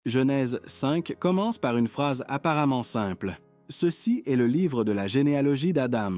Genèse 5 commence par une phrase apparemment simple. Ceci est le livre de la généalogie d'Adam.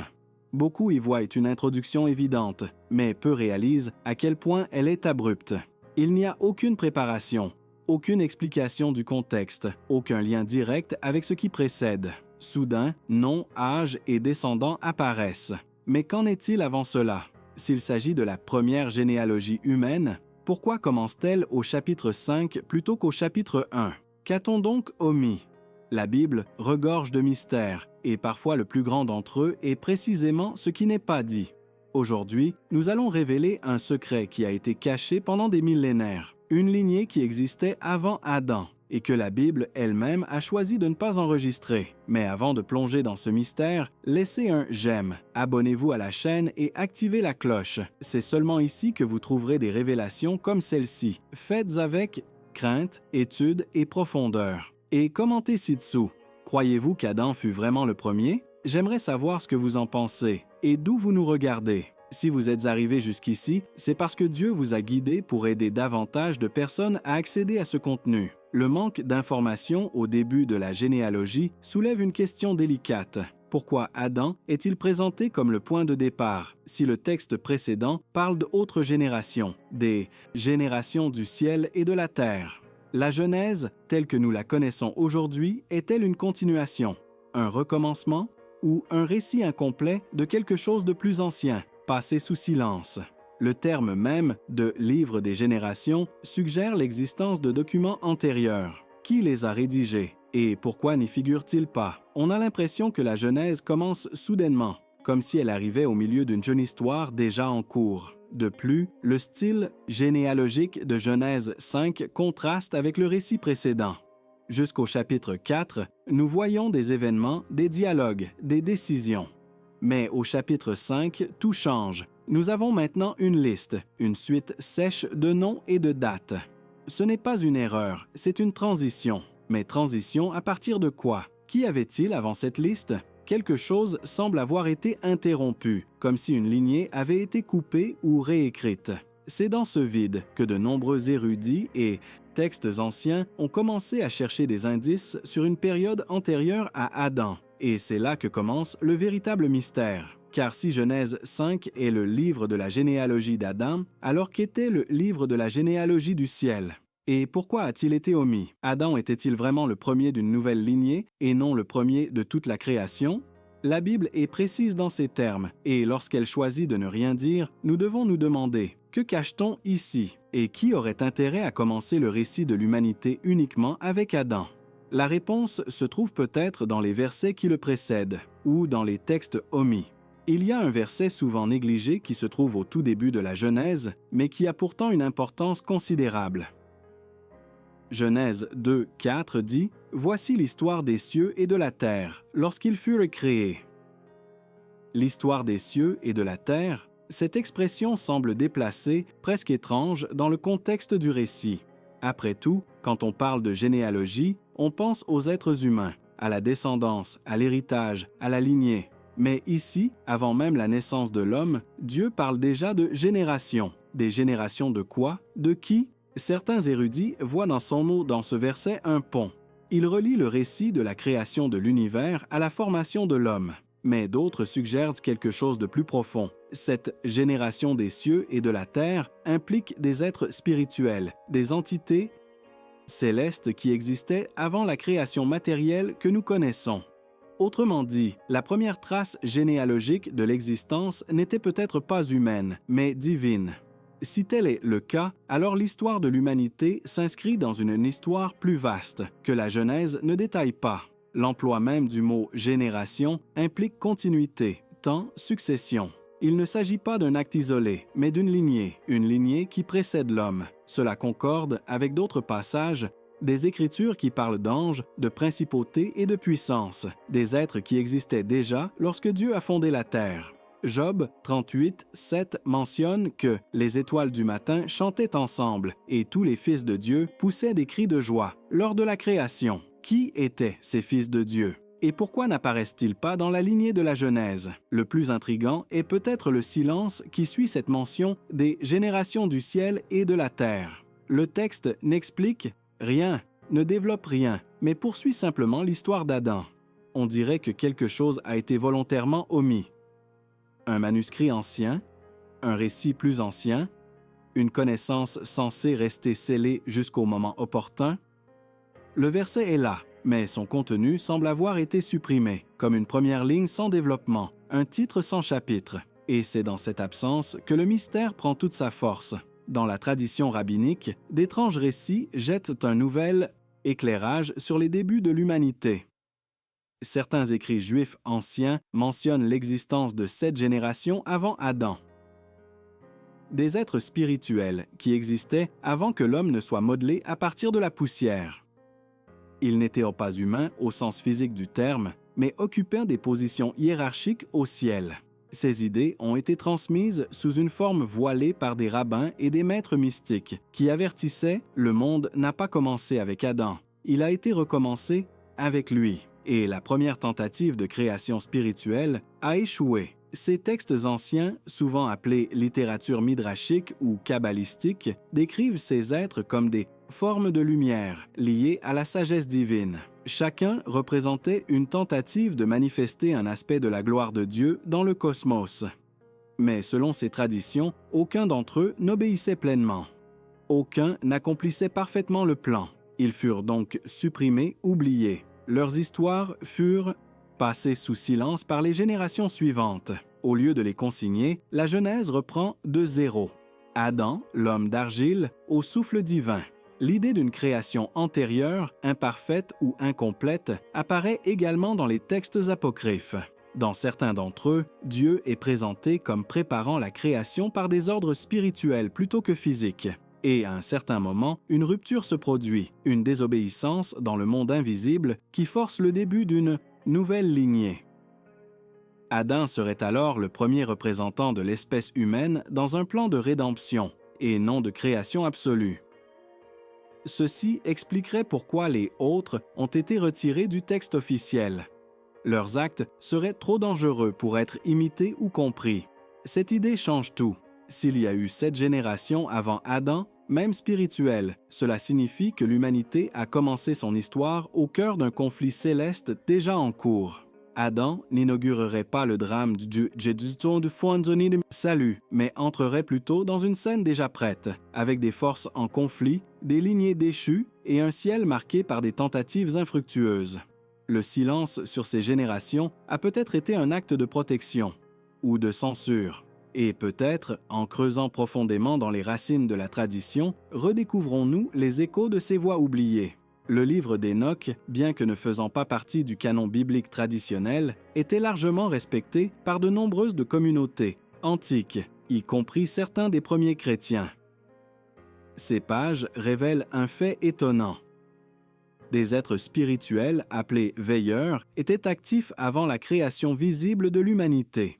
Beaucoup y voient une introduction évidente, mais peu réalisent à quel point elle est abrupte. Il n'y a aucune préparation, aucune explication du contexte, aucun lien direct avec ce qui précède. Soudain, nom, âge et descendants apparaissent. Mais qu'en est-il avant cela? S'il s'agit de la première généalogie humaine, pourquoi commence-t-elle au chapitre 5 plutôt qu'au chapitre 1? Qu'a-t-on donc omis? La Bible regorge de mystères, et parfois le plus grand d'entre eux est précisément ce qui n'est pas dit. Aujourd'hui, nous allons révéler un secret qui a été caché pendant des millénaires, une lignée qui existait avant Adam, et que la Bible elle-même a choisi de ne pas enregistrer. Mais avant de plonger dans ce mystère, laissez un j'aime, abonnez-vous à la chaîne et activez la cloche. C'est seulement ici que vous trouverez des révélations comme celle-ci, faites avec crainte, étude et profondeur. Et commentez ci-dessous. Croyez-vous qu'Adam fut vraiment le premier? J'aimerais savoir ce que vous en pensez et d'où vous nous regardez. Si vous êtes arrivé jusqu'ici, c'est parce que Dieu vous a guidé pour aider davantage de personnes à accéder à ce contenu. Le manque d'informations au début de la généalogie soulève une question délicate. Pourquoi Adam est-il présenté comme le point de départ si le texte précédent parle d'autres générations, des générations du ciel et de la terre? La Genèse, telle que nous la connaissons aujourd'hui, est-elle une continuation, un recommencement ou un récit incomplet de quelque chose de plus ancien, passé sous silence? Le terme même de « livre des générations » suggère l'existence de documents antérieurs. Qui les a rédigés et pourquoi n'y figure-t-il pas? On a l'impression que la Genèse commence soudainement, comme si elle arrivait au milieu d'une jeune histoire déjà en cours. De plus, le style généalogique de Genèse 5 contraste avec le récit précédent. Jusqu'au chapitre 4, nous voyons des événements, des dialogues, des décisions. Mais au chapitre 5, tout change. Nous avons maintenant une liste, une suite sèche de noms et de dates. Ce n'est pas une erreur, c'est une transition. Mais transition à partir de quoi? Qu'y avait-il avant cette liste? Quelque chose semble avoir été interrompu, comme si une lignée avait été coupée ou réécrite. C'est dans ce vide que de nombreux érudits et textes anciens ont commencé à chercher des indices sur une période antérieure à Adam. Et c'est là que commence le véritable mystère. Car si Genèse 5 est le livre de la généalogie d'Adam, alors qu'était le livre de la généalogie du ciel? Et pourquoi a-t-il été omis? Adam était-il vraiment le premier d'une nouvelle lignée et non le premier de toute la création? La Bible est précise dans ces termes, et lorsqu'elle choisit de ne rien dire, nous devons nous demander, que cache-t-on ici? Et qui aurait intérêt à commencer le récit de l'humanité uniquement avec Adam? La réponse se trouve peut-être dans les versets qui le précèdent, ou dans les textes omis. Il y a un verset souvent négligé qui se trouve au tout début de la Genèse, mais qui a pourtant une importance considérable. Genèse 2, 4 dit « Voici l'histoire des cieux et de la terre, lorsqu'ils furent créés. » L'histoire des cieux et de la terre, cette expression semble déplacée, presque étrange, dans le contexte du récit. Après tout, quand on parle de généalogie, on pense aux êtres humains, à la descendance, à l'héritage, à la lignée. Mais ici, avant même la naissance de l'homme, Dieu parle déjà de générations. Des générations de quoi? De qui? Certains érudits voient dans son mot dans ce verset un pont. Il relie le récit de la création de l'univers à la formation de l'homme. Mais d'autres suggèrent quelque chose de plus profond. Cette génération des cieux et de la terre implique des êtres spirituels, des entités célestes qui existaient avant la création matérielle que nous connaissons. Autrement dit, la première trace généalogique de l'existence n'était peut-être pas humaine, mais divine. Si tel est le cas, alors l'histoire de l'humanité s'inscrit dans une histoire plus vaste, que la Genèse ne détaille pas. L'emploi même du mot « génération » implique continuité, temps, succession. Il ne s'agit pas d'un acte isolé, mais d'une lignée, une lignée qui précède l'homme. Cela concorde avec d'autres passages des Écritures qui parlent d'anges, de principautés et de puissances, des êtres qui existaient déjà lorsque Dieu a fondé la terre. Job 38, 7 mentionne que les étoiles du matin chantaient ensemble et tous les fils de Dieu poussaient des cris de joie lors de la création. Qui étaient ces fils de Dieu? Et pourquoi n'apparaissent-ils pas dans la lignée de la Genèse? Le plus intrigant est peut-être le silence qui suit cette mention des générations du ciel et de la terre. Le texte n'explique rien, ne développe rien, mais poursuit simplement l'histoire d'Adam. On dirait que quelque chose a été volontairement omis. Un manuscrit ancien, un récit plus ancien, une connaissance censée rester scellée jusqu'au moment opportun. Le verset est là, mais son contenu semble avoir été supprimé, comme une première ligne sans développement, un titre sans chapitre. Et c'est dans cette absence que le mystère prend toute sa force. Dans la tradition rabbinique, d'étranges récits jettent un nouvel éclairage sur les débuts de l'humanité. Certains écrits juifs anciens mentionnent l'existence de 7 générations avant Adam. Des êtres spirituels qui existaient avant que l'homme ne soit modelé à partir de la poussière. Ils n'étaient pas humains au sens physique du terme, mais occupant des positions hiérarchiques au ciel. Ces idées ont été transmises sous une forme voilée par des rabbins et des maîtres mystiques qui avertissaient « Le monde n'a pas commencé avec Adam, il a été recommencé avec lui ». Et la première tentative de création spirituelle a échoué. Ces textes anciens, souvent appelés littérature midrashique ou kabbalistique, décrivent ces êtres comme des formes de lumière liées à la sagesse divine. Chacun représentait une tentative de manifester un aspect de la gloire de Dieu dans le cosmos. Mais selon ces traditions, aucun d'entre eux n'obéissait pleinement. Aucun n'accomplissait parfaitement le plan. Ils furent donc supprimés, oubliés. Leurs histoires furent passées sous silence par les générations suivantes. Au lieu de les consigner, la Genèse reprend de zéro. Adam, l'homme d'argile, au souffle divin. L'idée d'une création antérieure, imparfaite ou incomplète apparaît également dans les textes apocryphes. Dans certains d'entre eux, Dieu est présenté comme préparant la création par des ordres spirituels plutôt que physiques. Et à un certain moment, une rupture se produit, une désobéissance dans le monde invisible qui force le début d'une nouvelle lignée. Adam serait alors le premier représentant de l'espèce humaine dans un plan de rédemption, et non de création absolue. Ceci expliquerait pourquoi les autres ont été retirés du texte officiel. Leurs actes seraient trop dangereux pour être imités ou compris. Cette idée change tout. S'il y a eu 7 générations avant Adam, même spirituelle, cela signifie que l'humanité a commencé son histoire au cœur d'un conflit céleste déjà en cours. Adam n'inaugurerait pas le drame du salut, mais entrerait plutôt dans une scène déjà prête, avec des forces en conflit, des lignées déchues et un ciel marqué par des tentatives infructueuses. Le silence sur ces générations a peut-être été un acte de protection ou de censure. Et peut-être, en creusant profondément dans les racines de la tradition, redécouvrons-nous les échos de ces voix oubliées. Le livre d'Enoch, bien que ne faisant pas partie du canon biblique traditionnel, était largement respecté par de nombreuses communautés antiques, y compris certains des premiers chrétiens. Ces pages révèlent un fait étonnant. Des êtres spirituels, appelés veilleurs, étaient actifs avant la création visible de l'humanité.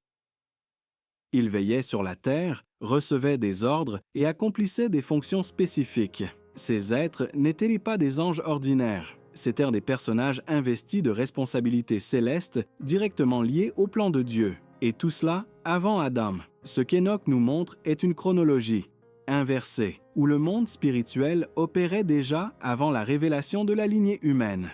Ils veillaient sur la terre, recevaient des ordres et accomplissaient des fonctions spécifiques. Ces êtres n'étaient pas des anges ordinaires. C'étaient des personnages investis de responsabilités célestes directement liées au plan de Dieu. Et tout cela avant Adam. Ce qu'Enoch nous montre est une chronologie inversée, où le monde spirituel opérait déjà avant la révélation de la lignée humaine.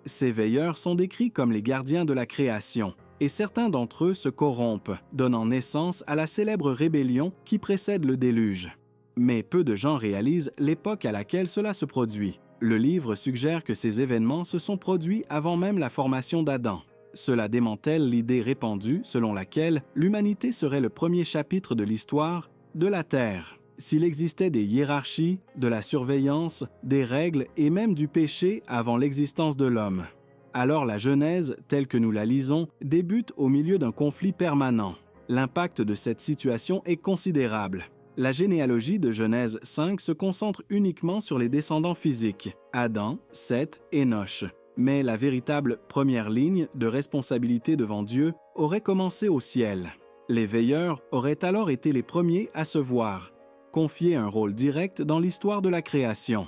Ces veilleurs sont décrits comme les gardiens de la création, et certains d'entre eux se corrompent, donnant naissance à la célèbre rébellion qui précède le déluge. Mais peu de gens réalisent l'époque à laquelle cela se produit. Le livre suggère que ces événements se sont produits avant même la formation d'Adam. Cela démantèle l'idée répandue selon laquelle l'humanité serait le premier chapitre de l'histoire de la Terre. S'il existait des hiérarchies, de la surveillance, des règles et même du péché avant l'existence de l'homme, alors la Genèse, telle que nous la lisons, débute au milieu d'un conflit permanent. L'impact de cette situation est considérable. La généalogie de Genèse 5 se concentre uniquement sur les descendants physiques, Adam, Seth et Noch. Mais la véritable première ligne de responsabilité devant Dieu aurait commencé au ciel. Les veilleurs auraient alors été les premiers à se voir, confier un rôle direct dans l'histoire de la création.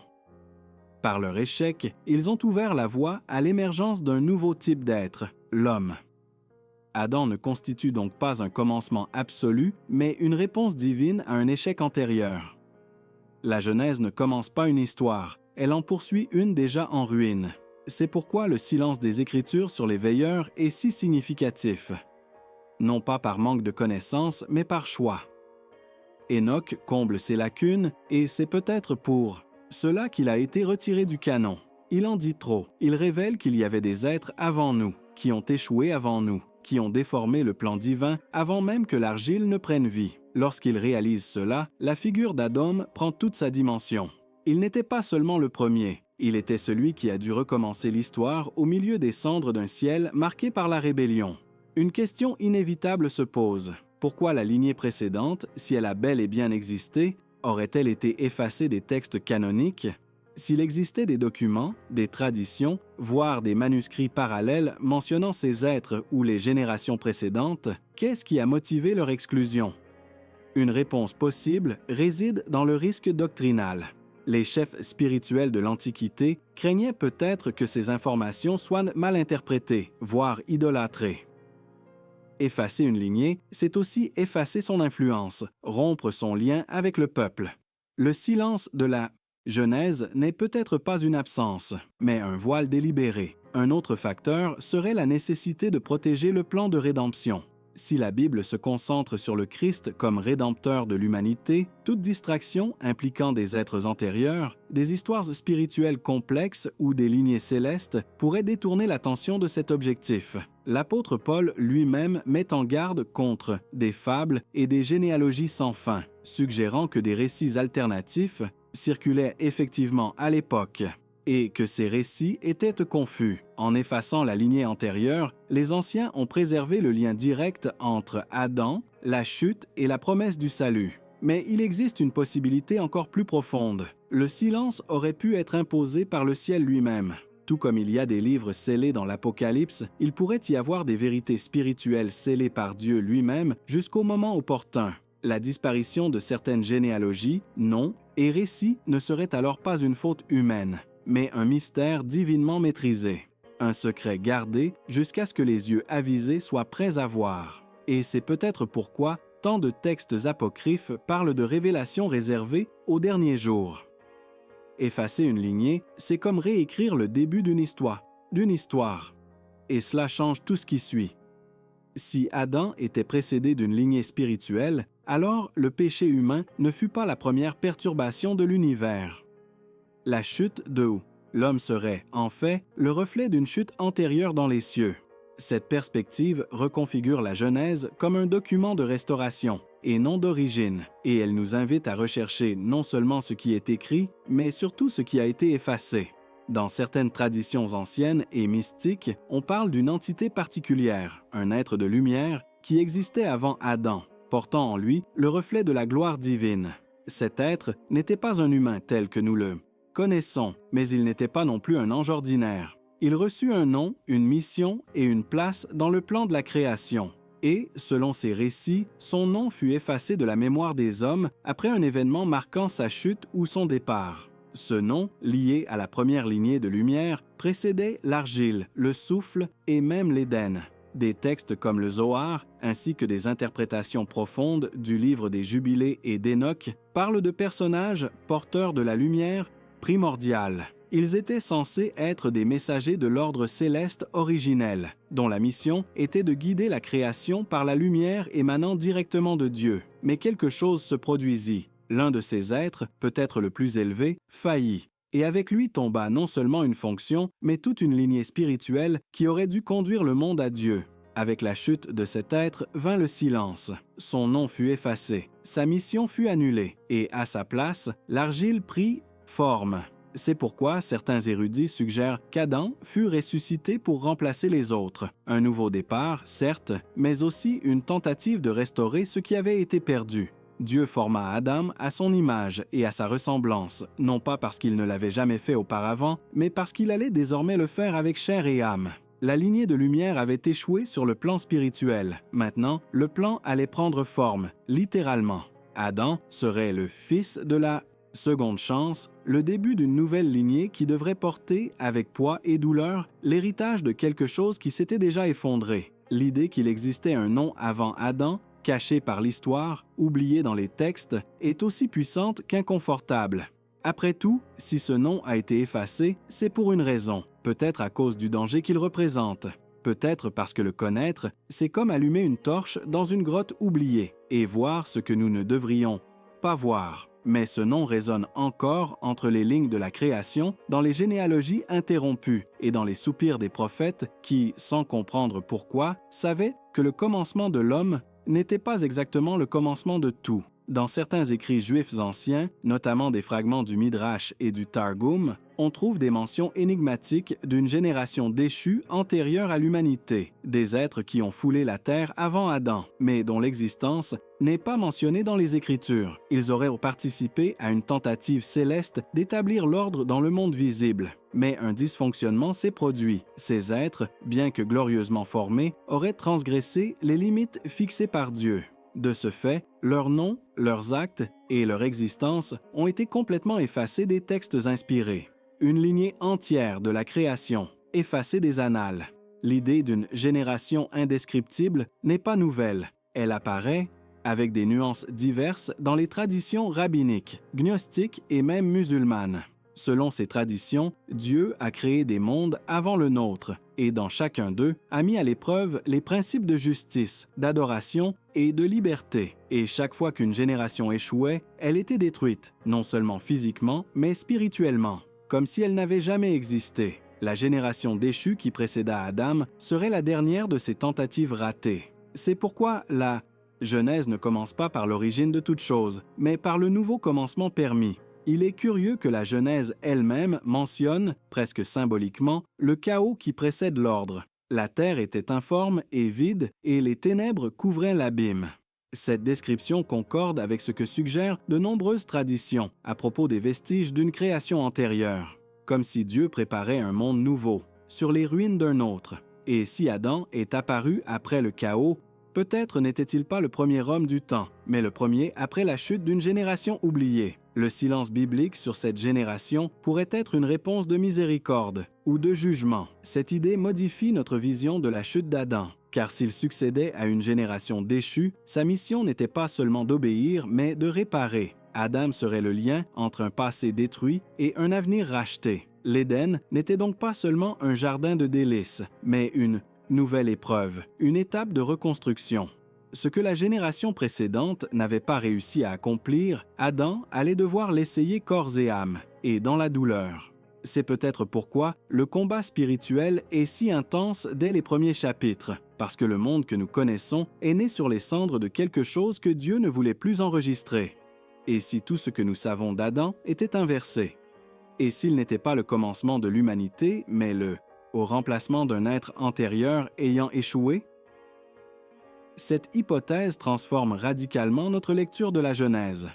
Par leur échec, ils ont ouvert la voie à l'émergence d'un nouveau type d'être, l'homme. Adam ne constitue donc pas un commencement absolu, mais une réponse divine à un échec antérieur. La Genèse ne commence pas une histoire, elle en poursuit une déjà en ruine. C'est pourquoi le silence des Écritures sur les veilleurs est si significatif. Non pas par manque de connaissances, mais par choix. Enoch comble ces lacunes et c'est peut-être pour cela qu'il a été retiré du canon. Il en dit trop. Il révèle qu'il y avait des êtres avant nous, qui ont échoué avant nous, qui ont déformé le plan divin avant même que l'argile ne prenne vie. Lorsqu'il réalise cela, la figure d'Adam prend toute sa dimension. Il n'était pas seulement le premier, il était celui qui a dû recommencer l'histoire au milieu des cendres d'un ciel marqué par la rébellion. Une question inévitable se pose. Pourquoi la lignée précédente, si elle a bel et bien existé, aurait-elle été effacée des textes canoniques? S'il existait des documents, des traditions, voire des manuscrits parallèles mentionnant ces êtres ou les générations précédentes, qu'est-ce qui a motivé leur exclusion? Une réponse possible réside dans le risque doctrinal. Les chefs spirituels de l'Antiquité craignaient peut-être que ces informations soient mal interprétées, voire idolâtrées. Effacer une lignée, c'est aussi effacer son influence, rompre son lien avec le peuple. Le silence de la Genèse n'est peut-être pas une absence, mais un voile délibéré. Un autre facteur serait la nécessité de protéger le plan de rédemption. Si la Bible se concentre sur le Christ comme rédempteur de l'humanité, toute distraction impliquant des êtres antérieurs, des histoires spirituelles complexes ou des lignées célestes pourrait détourner l'attention de cet objectif. L'apôtre Paul lui-même met en garde contre des fables et des généalogies sans fin, suggérant que des récits alternatifs circulaient effectivement à l'époque et que ces récits étaient confus. En effaçant la lignée antérieure, les anciens ont préservé le lien direct entre Adam, la chute et la promesse du salut. Mais il existe une possibilité encore plus profonde. Le silence aurait pu être imposé par le ciel lui-même. Tout comme il y a des livres scellés dans l'Apocalypse, il pourrait y avoir des vérités spirituelles scellées par Dieu lui-même jusqu'au moment opportun. La disparition de certaines généalogies, noms et récits ne serait alors pas une faute humaine, mais un mystère divinement maîtrisé, un secret gardé jusqu'à ce que les yeux avisés soient prêts à voir. Et c'est peut-être pourquoi tant de textes apocryphes parlent de révélations réservées aux derniers jours. Effacer une lignée, c'est comme réécrire le début d'une histoire. Et cela change tout ce qui suit. Si Adam était précédé d'une lignée spirituelle, alors le péché humain ne fut pas la première perturbation de l'univers. La chute de l'homme serait, en fait, le reflet d'une chute antérieure dans les cieux. Cette perspective reconfigure la Genèse comme un document de restauration et non d'origine, et elle nous invite à rechercher non seulement ce qui est écrit, mais surtout ce qui a été effacé. Dans certaines traditions anciennes et mystiques, on parle d'une entité particulière, un être de lumière, qui existait avant Adam, portant en lui le reflet de la gloire divine. Cet être n'était pas un humain tel que nous le connaissons, mais il n'était pas non plus un ange ordinaire. Il reçut un nom, une mission et une place dans le plan de la création. Et, selon ces récits, son nom fut effacé de la mémoire des hommes après un événement marquant sa chute ou son départ. Ce nom, lié à la première lignée de lumière, précédait l'argile, le souffle et même l'Éden. Des textes comme le Zohar, ainsi que des interprétations profondes du livre des Jubilés et d'Enoch, parlent de personnages porteurs de la lumière primordiale. Ils étaient censés être des messagers de l'ordre céleste originel, dont la mission était de guider la création par la lumière émanant directement de Dieu. Mais quelque chose se produisit. L'un de ces êtres, peut-être le plus élevé, faillit. Et avec lui tomba non seulement une fonction, mais toute une lignée spirituelle qui aurait dû conduire le monde à Dieu. Avec la chute de cet être vint le silence. Son nom fut effacé, sa mission fut annulée, et à sa place, l'argile prit forme. C'est pourquoi certains érudits suggèrent qu'Adam fut ressuscité pour remplacer les autres. Un nouveau départ, certes, mais aussi une tentative de restaurer ce qui avait été perdu. Dieu forma Adam à son image et à sa ressemblance, non pas parce qu'il ne l'avait jamais fait auparavant, mais parce qu'il allait désormais le faire avec chair et âme. La lignée de lumière avait échoué sur le plan spirituel. Maintenant, le plan allait prendre forme, littéralement. Adam serait le fils de la seconde chance, le début d'une nouvelle lignée qui devrait porter, avec poids et douleur, l'héritage de quelque chose qui s'était déjà effondré. L'idée qu'il existait un nom avant Adam, caché par l'histoire, oublié dans les textes, est aussi puissante qu'inconfortable. Après tout, si ce nom a été effacé, c'est pour une raison, peut-être à cause du danger qu'il représente. Peut-être parce que le connaître, c'est comme allumer une torche dans une grotte oubliée et voir ce que nous ne devrions pas voir. Mais ce nom résonne encore entre les lignes de la création, dans les généalogies interrompues et dans les soupirs des prophètes qui, sans comprendre pourquoi, savaient que le commencement de l'homme n'était pas exactement le commencement de tout. Dans certains écrits juifs anciens, notamment des fragments du Midrash et du Targum, on trouve des mentions énigmatiques d'une génération déchue antérieure à l'humanité, des êtres qui ont foulé la terre avant Adam, mais dont l'existence n'est pas mentionnée dans les Écritures. Ils auraient participé à une tentative céleste d'établir l'ordre dans le monde visible. Mais un dysfonctionnement s'est produit. Ces êtres, bien que glorieusement formés, auraient transgressé les limites fixées par Dieu. De ce fait, leurs noms, leurs actes et leur existence ont été complètement effacés des textes inspirés. Une lignée entière de la création, effacée des annales. L'idée d'une génération indescriptible n'est pas nouvelle. Elle apparaît, avec des nuances diverses, dans les traditions rabbiniques, gnostiques et même musulmanes. Selon ces traditions, Dieu a créé des mondes avant le nôtre et dans chacun d'eux a mis à l'épreuve les principes de justice, d'adoration et de liberté. Et chaque fois qu'une génération échouait, elle était détruite, non seulement physiquement, mais spirituellement, comme si elle n'avait jamais existé. La génération déchue qui précéda Adam serait la dernière de ces tentatives ratées. C'est pourquoi la Genèse ne commence pas par l'origine de toute chose, mais par le nouveau commencement permis. Il est curieux que la Genèse elle-même mentionne, presque symboliquement, le chaos qui précède l'ordre. La terre était informe et vide, et les ténèbres couvraient l'abîme. Cette description concorde avec ce que suggèrent de nombreuses traditions à propos des vestiges d'une création antérieure, comme si Dieu préparait un monde nouveau, sur les ruines d'un autre. Et si Adam est apparu après le chaos, peut-être n'était-il pas le premier homme du temps, mais le premier après la chute d'une génération oubliée. Le silence biblique sur cette génération pourrait être une réponse de miséricorde ou de jugement. Cette idée modifie notre vision de la chute d'Adam, car s'il succédait à une génération déchue, sa mission n'était pas seulement d'obéir, mais de réparer. Adam serait le lien entre un passé détruit et un avenir racheté. L'Éden n'était donc pas seulement un jardin de délices, mais une nouvelle épreuve, une étape de reconstruction. Ce que la génération précédente n'avait pas réussi à accomplir, Adam allait devoir l'essayer corps et âme, et dans la douleur. C'est peut-être pourquoi le combat spirituel est si intense dès les premiers chapitres, parce que le monde que nous connaissons est né sur les cendres de quelque chose que Dieu ne voulait plus enregistrer. Et si tout ce que nous savons d'Adam était inversé? Et s'il n'était pas le commencement de l'humanité, mais au remplacement d'un être antérieur ayant échoué? Cette hypothèse transforme radicalement notre lecture de la Genèse.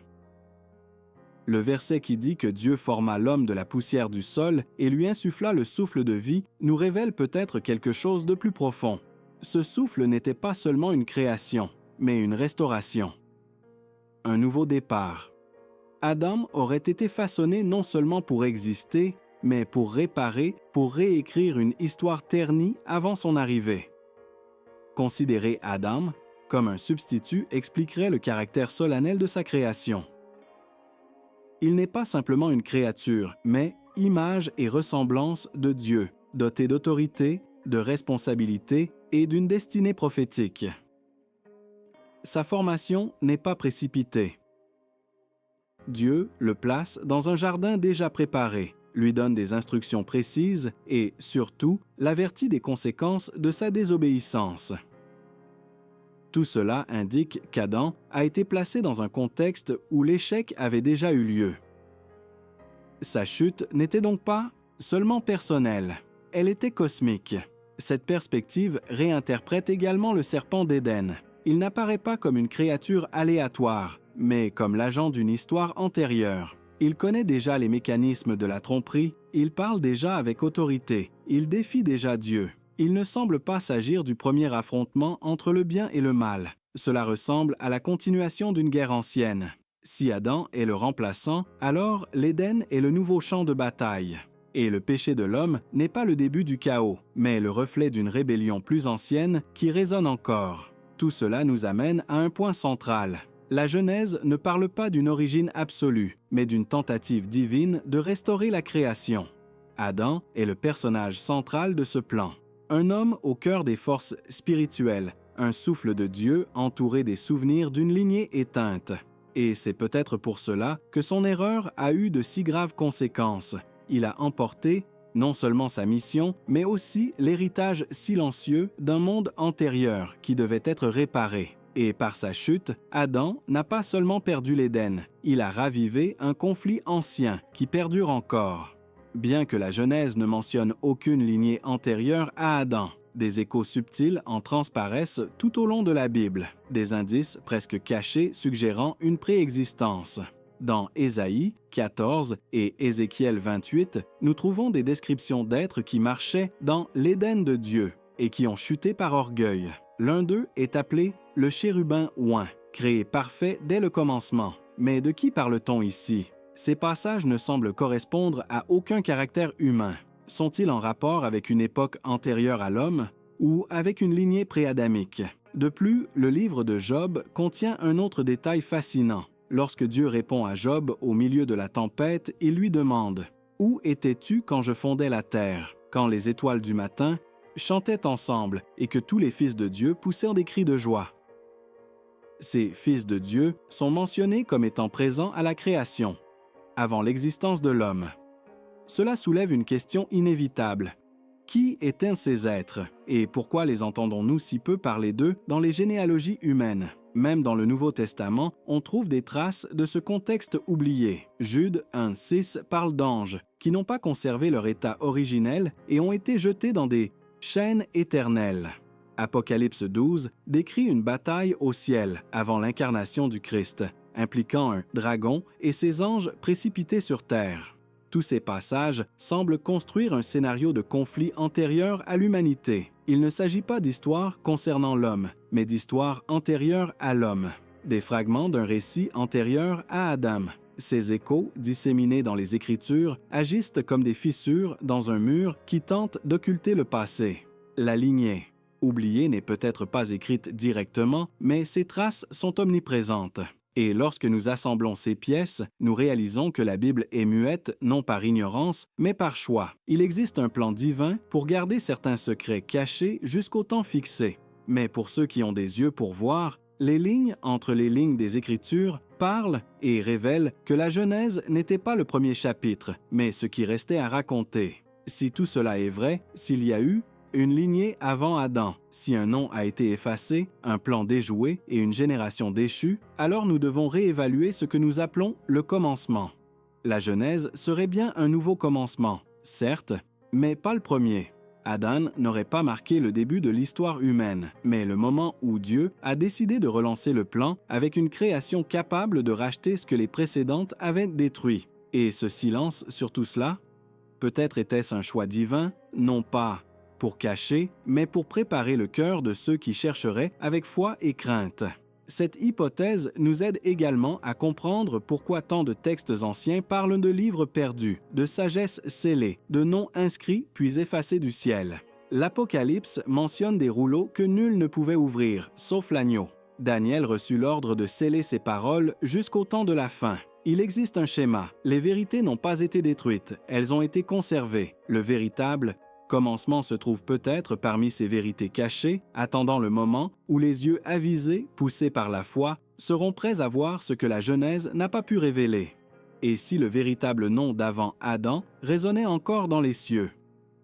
Le verset qui dit que Dieu forma l'homme de la poussière du sol et lui insuffla le souffle de vie nous révèle peut-être quelque chose de plus profond. Ce souffle n'était pas seulement une création, mais une restauration. Un nouveau départ. Adam aurait été façonné non seulement pour exister, mais pour réparer, pour réécrire une histoire ternie avant son arrivée. Considérer Adam comme un substitut expliquerait le caractère solennel de sa création. Il n'est pas simplement une créature, mais image et ressemblance de Dieu, doté d'autorité, de responsabilité et d'une destinée prophétique. Sa formation n'est pas précipitée. Dieu le place dans un jardin déjà préparé, lui donne des instructions précises et, surtout, l'avertit des conséquences de sa désobéissance. Tout cela indique qu'Adam a été placé dans un contexte où l'échec avait déjà eu lieu. Sa chute n'était donc pas seulement personnelle, elle était cosmique. Cette perspective réinterprète également le serpent d'Éden. Il n'apparaît pas comme une créature aléatoire, mais comme l'agent d'une histoire antérieure. Il connaît déjà les mécanismes de la tromperie, il parle déjà avec autorité, il défie déjà Dieu. Il ne semble pas s'agir du premier affrontement entre le bien et le mal. Cela ressemble à la continuation d'une guerre ancienne. Si Adam est le remplaçant, alors l'Éden est le nouveau champ de bataille. Et le péché de l'homme n'est pas le début du chaos, mais le reflet d'une rébellion plus ancienne qui résonne encore. Tout cela nous amène à un point central. la Genèse ne parle pas d'une origine absolue, mais d'une tentative divine de restaurer la création. Adam est le personnage central de ce plan. Un homme au cœur des forces spirituelles, un souffle de Dieu entouré des souvenirs d'une lignée éteinte. Et c'est peut-être pour cela que son erreur a eu de si graves conséquences. Il a emporté non seulement sa mission, mais aussi l'héritage silencieux d'un monde antérieur qui devait être réparé. Et par sa chute, Adam n'a pas seulement perdu l'Éden, il a ravivé un conflit ancien qui perdure encore. Bien que la Genèse ne mentionne aucune lignée antérieure à Adam, des échos subtils en transparaissent tout au long de la Bible, des indices presque cachés suggérant une préexistence. Dans Ésaïe 14 et Ézéchiel 28, nous trouvons des descriptions d'êtres qui marchaient dans l'Éden de Dieu et qui ont chuté par orgueil. L'un d'eux est appelé le chérubin oint, créé parfait dès le commencement. Mais de qui parle-t-on ici? Ces passages ne semblent correspondre à aucun caractère humain. Sont-ils en rapport avec une époque antérieure à l'homme ou avec une lignée préadamique? De plus, le livre de Job contient un autre détail fascinant. Lorsque Dieu répond à Job au milieu de la tempête, il lui demande « Où étais-tu quand je fondais la terre, quand les étoiles du matin chantaient ensemble et que tous les fils de Dieu poussèrent des cris de joie ?» Ces fils de Dieu sont mentionnés comme étant présents à la création, avant l'existence de l'homme. Cela soulève une question inévitable. Qui étaient ces êtres et pourquoi les entendons-nous si peu parler d'eux dans les généalogies humaines? Même dans le Nouveau Testament, on trouve des traces de ce contexte oublié. Jude 1,6 parle d'anges qui n'ont pas conservé leur état originel et ont été jetés dans des chaînes éternelles. Apocalypse 12 décrit une bataille au ciel avant l'incarnation du Christ, impliquant un dragon et ses anges précipités sur terre. Tous ces passages semblent construire un scénario de conflit antérieur à l'humanité. Il ne s'agit pas d'histoire concernant l'homme, mais d'histoire antérieure à l'homme. Des fragments d'un récit antérieur à Adam. Ces échos, disséminés dans les Écritures, agissent comme des fissures dans un mur qui tentent d'occulter le passé. La lignée oubliée n'est peut-être pas écrite directement, mais ses traces sont omniprésentes. Et lorsque nous assemblons ces pièces, nous réalisons que la Bible est muette non par ignorance, mais par choix. Il existe un plan divin pour garder certains secrets cachés jusqu'au temps fixé. Mais pour ceux qui ont des yeux pour voir, les lignes entre les lignes des Écritures parlent et révèlent que la Genèse n'était pas le premier chapitre, mais ce qui restait à raconter. Si tout cela est vrai, s'il y a eu une lignée avant Adam, si un nom a été effacé, un plan déjoué et une génération déchue, alors nous devons réévaluer ce que nous appelons le commencement. La Genèse serait bien un nouveau commencement, certes, mais pas le premier. Adam n'aurait pas marqué le début de l'histoire humaine, mais le moment où Dieu a décidé de relancer le plan avec une création capable de racheter ce que les précédentes avaient détruit. Et ce silence sur tout cela? Peut-être était-ce un choix divin, non pas pour cacher, mais pour préparer le cœur de ceux qui chercheraient avec foi et crainte. Cette hypothèse nous aide également à comprendre pourquoi tant de textes anciens parlent de livres perdus, de sagesse scellée, de noms inscrits puis effacés du ciel. L'Apocalypse mentionne des rouleaux que nul ne pouvait ouvrir, sauf l'agneau. Daniel reçut l'ordre de sceller ses paroles jusqu'au temps de la fin. Il existe un schéma. Les vérités n'ont pas été détruites, elles ont été conservées. Le véritable commencement se trouve peut-être parmi ces vérités cachées, attendant le moment où les yeux avisés, poussés par la foi, seront prêts à voir ce que la Genèse n'a pas pu révéler. Et si le véritable nom d'avant Adam résonnait encore dans les cieux?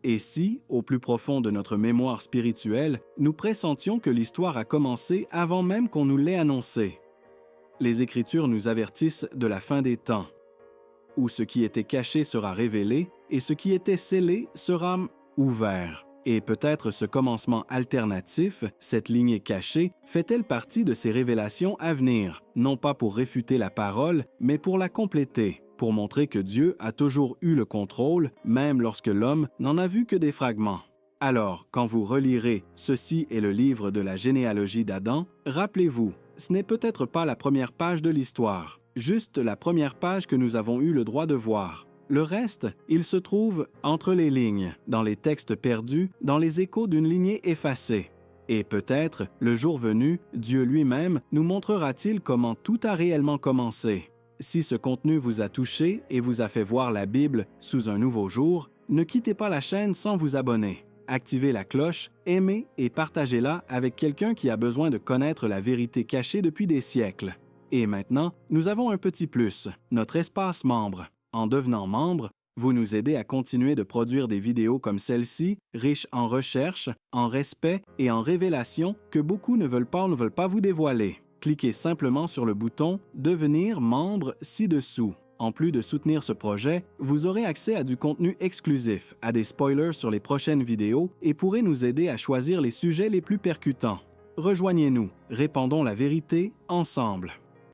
Et si, au plus profond de notre mémoire spirituelle, nous pressentions que l'histoire a commencé avant même qu'on nous l'ait annoncée? Les Écritures nous avertissent de la fin des temps, où ce qui était caché sera révélé et ce qui était scellé sera ouvert. Et peut-être ce commencement alternatif, cette lignée cachée, fait-elle partie de ces révélations à venir, non pas pour réfuter la parole, mais pour la compléter, pour montrer que Dieu a toujours eu le contrôle, même lorsque l'homme n'en a vu que des fragments. Alors, quand vous relirez « Ceci est le livre de la généalogie d'Adam », rappelez-vous, ce n'est peut-être pas la première page de l'histoire, juste la première page que nous avons eu le droit de voir. Le reste, il se trouve entre les lignes, dans les textes perdus, dans les échos d'une lignée effacée. Et peut-être, le jour venu, Dieu lui-même nous montrera-t-il comment tout a réellement commencé. Si ce contenu vous a touché et vous a fait voir la Bible sous un nouveau jour, ne quittez pas la chaîne sans vous abonner. Activez la cloche, aimez et partagez-la avec quelqu'un qui a besoin de connaître la vérité cachée depuis des siècles. Et maintenant, nous avons un petit plus, notre espace membre. En devenant membre, vous nous aidez à continuer de produire des vidéos comme celle-ci, riches en recherche, en respect et en révélations que beaucoup ne veulent pas vous dévoiler. Cliquez simplement sur le bouton « Devenir membre » ci-dessous. En plus de soutenir ce projet, vous aurez accès à du contenu exclusif, à des spoilers sur les prochaines vidéos et pourrez nous aider à choisir les sujets les plus percutants. Rejoignez-nous, répandons la vérité ensemble.